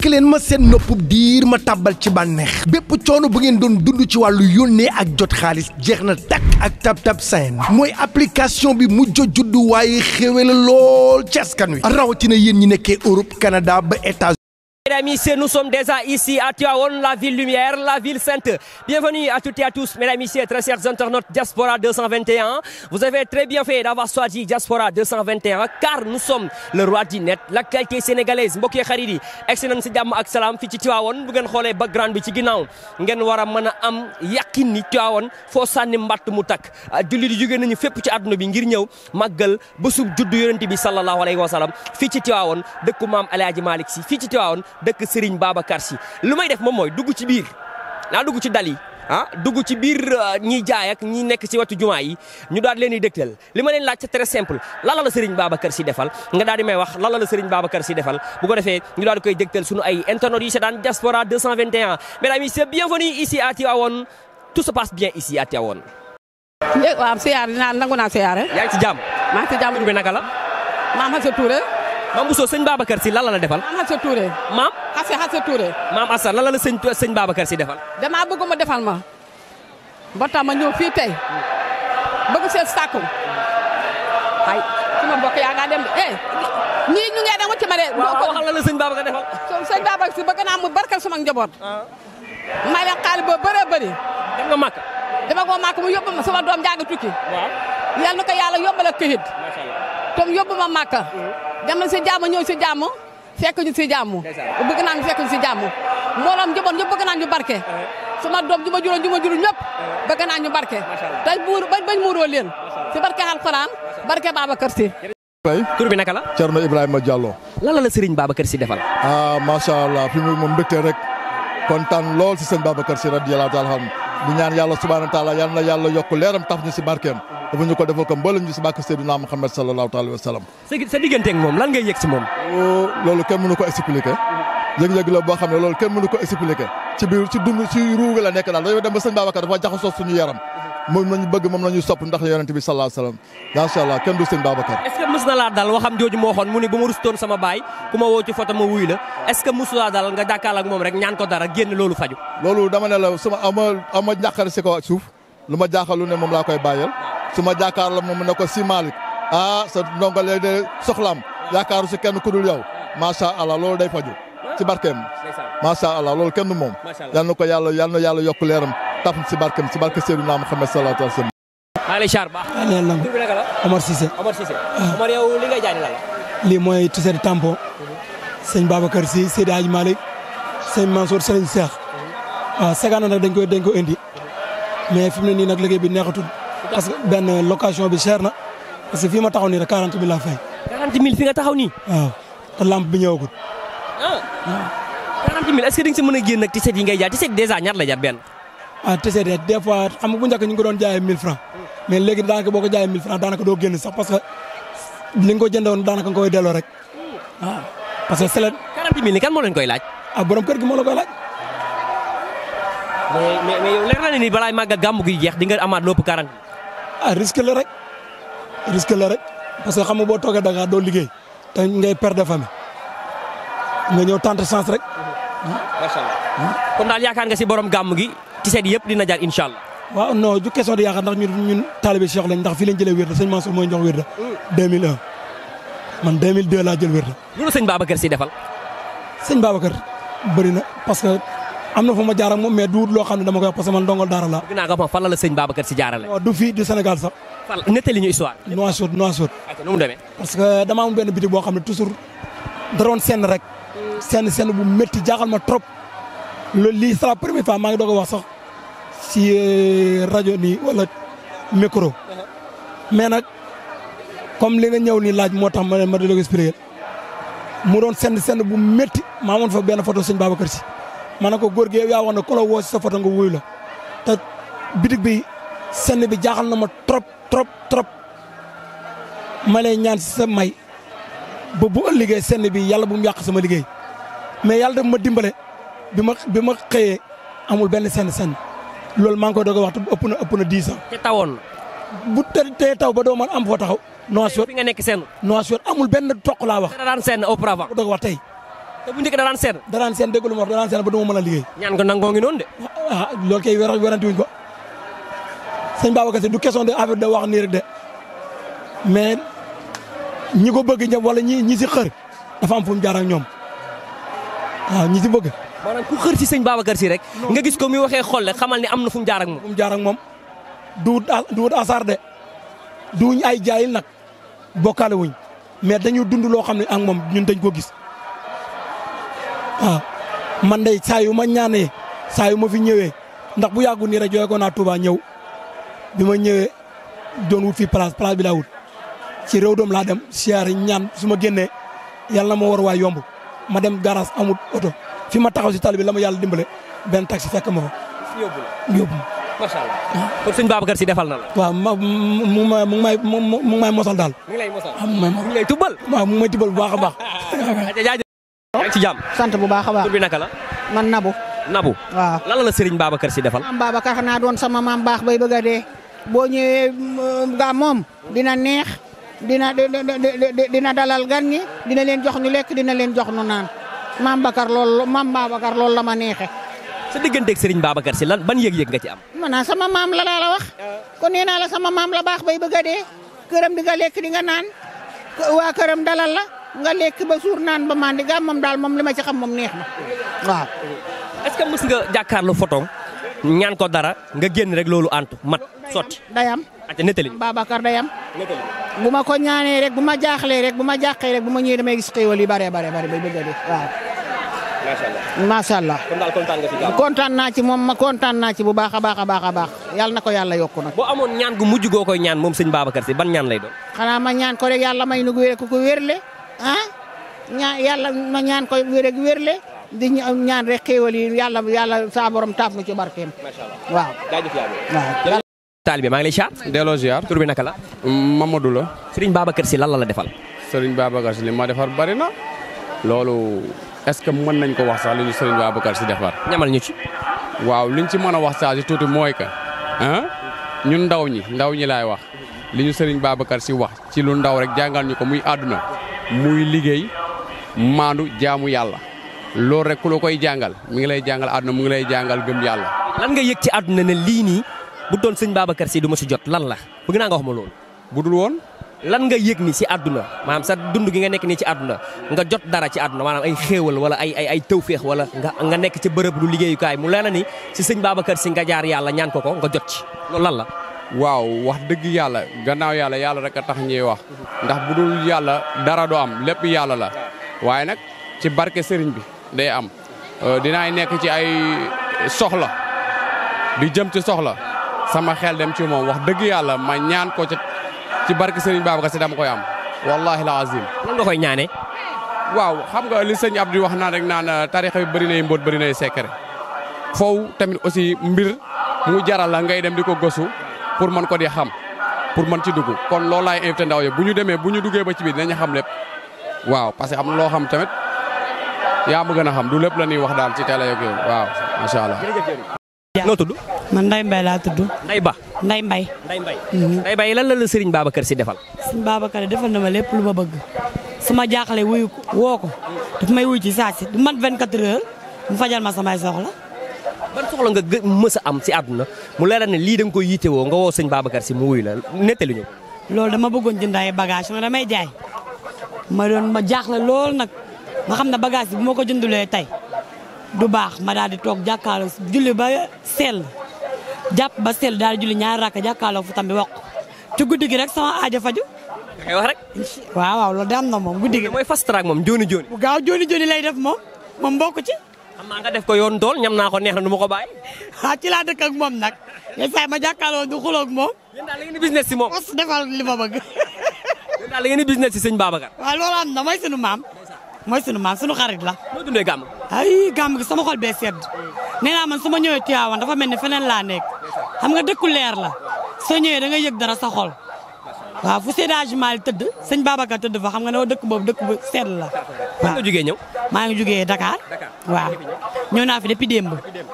leen ma seen noppub diir ma tàbbal ci bànneex bépp coono bu ngeen doon dund ci wàllu yónnee ak jot xaalis jeex na takk ak TapTap Send mooy application bi mujj juddu waaye xéwé la lool ci askan wi rawatina yéen ñi nekkee Europe Canada ba États-Unis. Mesdames et messieurs, nous sommes déjà ici à Tivaouane, la ville lumière, la ville sainte. Bienvenue à toutes et à tous, mesdames et messieurs, très chers internautes Diaspora 221. Vous avez très bien fait d'avoir choisi Diaspora 221 car nous sommes le roi du net, l'actualité sénégalaise. Mbokk yi xarit yi egsi nañ si jàmm ak salaam fii ci Tivaouane bu ngeen xoolee background bi ci ginnaaw ngeen war a mën a am yàqin ni Tivaouane foo sànni mbatt mu takk julli di jóge nañu fépp ci àdduna bi ngir ñëw màggal bésub juddu yonent bi sallallahu alayhi wa sallam fii ci Tivaouane dëkku maam El Hadji Malick Sy fii ci Tivaouane dëkk Serigne Babacar Sy lu may def moom mooy dugg ci biir naa dugg ci dal yi dugg ci biir ñiy jaay ak ñi nekk ci wetu jumaa yi ñu daal leen di dégtal li ma leen laaj c'est très simple lan la Serigne Babacar Sy defal nga daal di may wax lan la Serigne Babacar Sy defal bu ko defee ñu daal di koy dégtal sunu ay internautes yi c'est dans Diaspora 221 mesdames et messieurs bienvenue ici à Tivaouane tout se passe bien ici à Tivaouane. waaw siyaar dinaa nangu naa siyaare. yaa ngi ci jàmm. maa ngi ci jàmm bi naka la. maam Xase Touré. maam Bousso sëñ Babacar Sy lan la defal. maam Xase Touré. maam. Xase Touré. maam Assa lan la sëñ Babacar Sy defal. damaa bëgg ma defal ma. ba tax ma ñëw fii tey. bëgg seet sàkku. ay su ma mbokk yaa ngaa dem de ñii ñu ngee dem wacc ma de. waaw waxal la sëñ Babacar defal. sëñ Babacar Sy bëgg naa mu barkal sama njaboot. may leen xaalis ba bëree bëri. dem nga màkk. dama ko màkk mu yóbbu ma sama doom jàng tukki. waaw. yal na ko yàlla yombal ak këyit. macha allah. tom yóbbu ma màkk. dem na si jàmm ñëw si jàmm fekk ñu si jàmm bëgg naa ñu fekk ñu si jàmm mbooloom njaboot ñëpp bëgg naa ñu barke sama doom ju ma juróom ñëpp bëgg naa ñu barke tey bañ muuroo leen si barke alxuraan barke Babacar Sy. tur bi naka la. Thierno Ibrahima Diallo. lan la Serigne Babacar Sy defal. macha allah fi mu moom mbégte rek kontaan lool si sëñ Babacar Sy radiyallahu taala anhu di ñaan yàlla subhanahu wa taala yal na yàlla yokk leeram taf ñu si barkeem dafa ñu ko defal ko mboolem ñu si barke Seydina Muhammad sallallahu alayhi wa sallam. sa diggante ak moom lan ngay yëg si moom. loolu kenn mënu ko expliquer yëg-yëg la boo xam ne loolu kenn mënu ko expliquer ci biir ci dund ci ruuga la nekk daal dañoo dem ba sëñ Babacar dafa jaxasoo suñu yaram moom lañu bëgg moom lañu sopp ndax yonent bi sallallahu alayhi wa sallam macha allah kenn du sëñ Babacar. est-ce que mës na laa dal waxam jooju moo xoon mu ni ba ma rustoon sama baay ku ma woo ci photo ma wuy la est-ce que mës laa dal nga jàkkaarloo ak moom rek ñaan ko dara génn loolu faju. loolu dama ne la suma ama ñàkkare si ko suuf lu ma jaaxal lu ne moom laa koy bàyyal su ma jàkkaarloo moom ne ko si Malick sa ndongo léegi de soxlaam yaakaaru si kenn ku dul yow macha allah loolu day faju ci barkeem macha allah loolu kenn moom yal na ko yàlla yokk leeram taf si barkeem si barke Seydina Muhammad sallallahu alayhi wa sallam. maa ngi lay char baax. tur bi naka la. Omar Cissé. Omar yow li ngay jaay la. lii mooy t-shirt tampon. sëñ Babacar Sy Seydi Hadji Malick sëñ Mansour Serigne Cheikh. waaw segaana nag dañ ko indi. mais fi mu ne nii nag liggéey bi neexatul. parce que benn location bi cher na. parce que fii ma taxaw nii rek 40 000 laa fay. 40 000 fi nga taxaw nii. waaw te lampe bi ñëwagul. 40 000 est-ce que di nga si mën a génn ak t-shirt yi ngay jaay t-shirt déjà ñaata la jar benn. t-shirt des fois xam nga bu njëkk ñu ngi ko doon jaayee 1000 francs mais léegi daanaka boo ko jaayee 1000 francs daanaka doo génn sax parce que li nga ko jëndee woon daanaka nga koy delloo rek waaw. parce que c'est 40 000 ni kan moo leen koy laaj. borom kër gi moo la koy laaj. mais yow leer na ne ni balaay màggal gàmmu gi jeex di nga amaat lépp 40. risque la rek parce que xam nga boo toogee Dakar doo liggéey te ngay père de famille nga ñëw tenter chance rek. macha allah kon daal yaakaar nga si borom gàmmu gi t-shirt yëpp dina jar incha allah. waaw non du question de yaakaar ndax ñun taalibe Cheikh lañ ndax fii lañ jëlee wér sëñ Mansour mooy jox wér 2001 man 2002 laa jël wér. loolu sëñ Babacar Sy defal. sëñ Babacar bëri na parce que am na fu ma jaar ak moom mais du loo xam ne dama koy wax parce que man ndongol daara laa. bëgg naa ko fan la sëñ Babacar Sy jaarale. du fii du Sénégal sax. fan nettali ñu histoire. Nouakchott. nu mu demee. parce que dama am benn biti boo xam ne toujours daroon senn rek. senn bu métti jaaxal ma trop. loolu lii c'est la première fois maa ngi doog a wax sax si rajo nii wala micro. mais nag comme li nga ñëw nii laaj moo tax ma di la ko expliquer mu doon senn bu métti maa amoon fa benn photo sëñ Babacar Sy ma ne ko góor gi yaa wax ne ku la woo si sa photo nga wuyu la te bitig bi senn bi jaaxal na ma trop ma lay ñaan si sa may ba bu ëllëgee senn bi yàlla bu mu yàq sama liggéey mais yàlla daf ma dimbale bi ma xëyee amul benn senn loolu maa ngi koy doog a wax te ëpp na 10 ans. te tawoon. bu tee taw ba doo mën am foo taxaw. Nouakchott fi nga nekk senn. Nouakchott amul benn toq laa wax. dana daan senn auparavant. doog wax tey te bu njëkk daraan seen. daraan seen dégg lu ma wax daraan seen ba du ma mën a liggéey. ñaan ko nangoo ngi noonu de. loolu kay werante wuñ ko sëñ Babacar Si du question de affaire de wax nii rek de mais ñi ko bëgg ñëpp wala ñi si xër dafa am fu mu jaar ak ñoom waaw ñi si bëgg. maanaam ku xër ci sëñ Babacar Si rek. nga gis ko muy waxee xol rek xamal ni am na fu mu jaar ak moom. fu mu jaar ak moom du wut asar de duñ ay jaayil nag bokkaale wuñ mais dañu dund loo xam ne ak moom ñun dañ ko gis waaw man de saa yu ma ñaanee saa yu ma fi ñëwee ndax bu yàggu nii rek jooy ko naa Touba ñëw bi ma ñëwee doon wut fii place bi laa wut ci réew doom laa dem siyaare ñaan su ma génnee yàlla na ma war waay yomb ma dem garage amul oto fi ma taxaw si tali bi la ma yàlla dimbale benn taxi fekk ma fa. yóbbu ma. macha allah kon sëñ Babacar Si defal na la. waaw mu ngi may mosal daal. mi ngi lay mosal. mu ngi lay tubbal. waaw mu ngi may tubbal bu baax a baax. jaajëf. yaa ngi ci jàmm. sant bu baax a baax. tur bi naka la. man Nabou. Nabou. waaw lan la Serigne Babacar Si defal. maam Babacar xanaa doon sama maam baax bay bëgg a dee boo ñëwee gaa moom dina neex dina dalal gan ñi dina leen jox ñu lekk dina leen jox ñu naan maam Babacar loolu la ma neexe sa digganteeg Serigne Babacar Si lan ban yëg-yëg nga ci am. maanaam sama maam la laa la wax kon nee naa la sama maam la baax bay bëgg a dee këram di nga lekk di nga naan waa këram dalal la nga lekk ba suur naan ba mandi gaa moom daal moom li ma ci xam moom neex na waaw. est-ce que mës nga jàkkaarloo photo ñaan ko dara nga génn rek loolu antu mat sotti. dayam ate nettali. Babacar dayam bu ma ko ñaanee rek bu ma jaaxlee rek bu ma jàqee rek bu ma ñëwee damay gis xéewal yi bare bay bëgg a dee waaw. macha allah. kon daal kontaan nga ci jàmm. kontaan naa ci moom ma kontaan naa ci bu baax a baax yàlla na ko yàlla yokku nag. boo amoon ñaan gu mujj goo koy ñaan moom sëñ Babacar Si ban ñaan lay doon. xanaa ma ñaan ko rek yàlla may nu wér ku ko wérle yàlla ma ñaan ko wér ak wérle di ñaan rek xéewal yi yàlla saa borom taaf nu ci barkeem. macha allah waaw. jaajëf waaw. taalibe maa ngi lay ziar. delloo ziar. tur bi naka la. Mamadou la. Serigne Babacar Si lan la defal. Serigne Babacar Si li ma defar bari na loolu est-ce que mën nañ ko wax sax li ñu Serigne Babacar Si defar. ñamal ñu ci. waaw liñ ci mën a wax saa si tuuti mooy que ñun ndaw ñi laay wax li ñu Serigne Babacar Si wax ci lu ndaw rek jàngal ñu ko muy àdduna muy liggéey maandu jaamu yàlla loolu rek ku la koy jàngal mi ngi lay jàngal àdduna mu ngi lay jàngal gëm yàlla. lan nga yëg ci àdduna ne lii nii bu doon sëñ Babacar Si du ma si jot lan la bëgg naa nga wax ma loolu. budul woon. lan nga yëg ni si àdduna maanaam sa dund gi nga nekk nii ci àdduna nga jot dara ci àdduna maanaam ay xéewal wala ay tawféex wala nga nekk ci bërëb lu liggéeyukaay mu leena ni si sëñ Babacar Si nga jaar yàlla ñaan ko nga jot ci loolu lan la. waaw wax dëgg yàlla gannaaw yàlla rek a tax ñuy wax ndax bu dul yàlla dara du am lépp yàlla la waaye nag ci barke sëriñ bi day am dinaay nekk ci ay soxla di jëm ci soxla sama xel dem ci moom wax dëgg yàlla ma ñaan ko ci barke sëriñ Babacar Si dama koy am wallahi la azim. lan nga koy ñaanee. waaw xam nga li sëñ Abdou wax naan rek naan tarixa bi bëri nay mbóot bëri nay secret foofu tamit aussi mbir mu jaral la ngay dem di ko gëstu pour mën ko di xam pour mën ci dugg kon loolu laay invité ndaw yi bu ñu demee bu ñu duggee ba ci biir dinañ xam lépp waaw parce que am na loo xam tamit yaa ma gën a xam du lépp la ñuy wax daal ci télé yeeg yooyu waaw macha allah. noo tudd. man Ndeye Mbaye laa tudd. Ndeye Ba. Ndeye Mbaye. Ndeye Mbaye. Ndeye Mbaye lan la Serigne Babacar Si defal. Serigne Babacar defal na ma lépp lu ma bëgg su ma jaaxlee wuyu ko woo ko daf may wuyu ci saa si du mat 24 heures mu fajal ma samay soxla. ban soxla nga mës a am si àdduna mu leeral ne lii da nga koy yittewoo nga woo sëñ Babacar Si mu wuyu la nettali ñu. loolu dama bëggoon jënd ay bagage ma damay jaay ma jaaxle lool nag ma xam ne bagage bi bu ma ko jëndulee tey du baax ma daal di toog jàkkaarloo julli ba sell jàpp ba sell daal di julli ñaari rakk jàkkaarloo fu tam bi wax ci guddi gi rek sama aajo faju. ngay wax rek. waaw loolu de am na moom guddi gi. mooy fast track moom jooni jooni. bu gaaw jooni lay def moom bokk ci. xam naa nga def ko yoon tool ñam naa ko neex na du ma ko bàyyi. ci laa dëkk ak moom nag yenn saa yi ma jàkkaarloo du xuloo ak moom. yéen daal la ngeen di business si moom. mos defal li ma bëgg. yéen daal la ngeen di business si sëñ Babacar. waaw loolu am na mooy sunu maam sunu xarit la. noo dundee gàmm. ay gàmm gi sama xol bee sedd nee naa man su ma ñëwee Tivaouane dafa mel ni feneen laa nekk xam nga dëkku leer la soo ñëwee da nga yëg dara sa xol waaw fu Seydi Malick tëdd sëñ Babacar tëdd fa xam nga ne dëkk boobu dëkk bu sedd la. waaw nga jógee ñëw. maa ngi jógee Dakar. waaw ñëw naa fi depuis démb.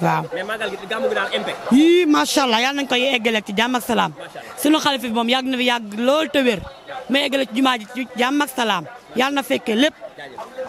waaw mais magal gi gàmm gi daal impact. yii macha allah yàlla nañu koy eggale ci jàmm ak salaam sunu xalifa bi moom yàgg na fi yàgg lool te wér mais eggale ci jumaa ji ci jàmm ak salaam yàlla na fekkee lépp.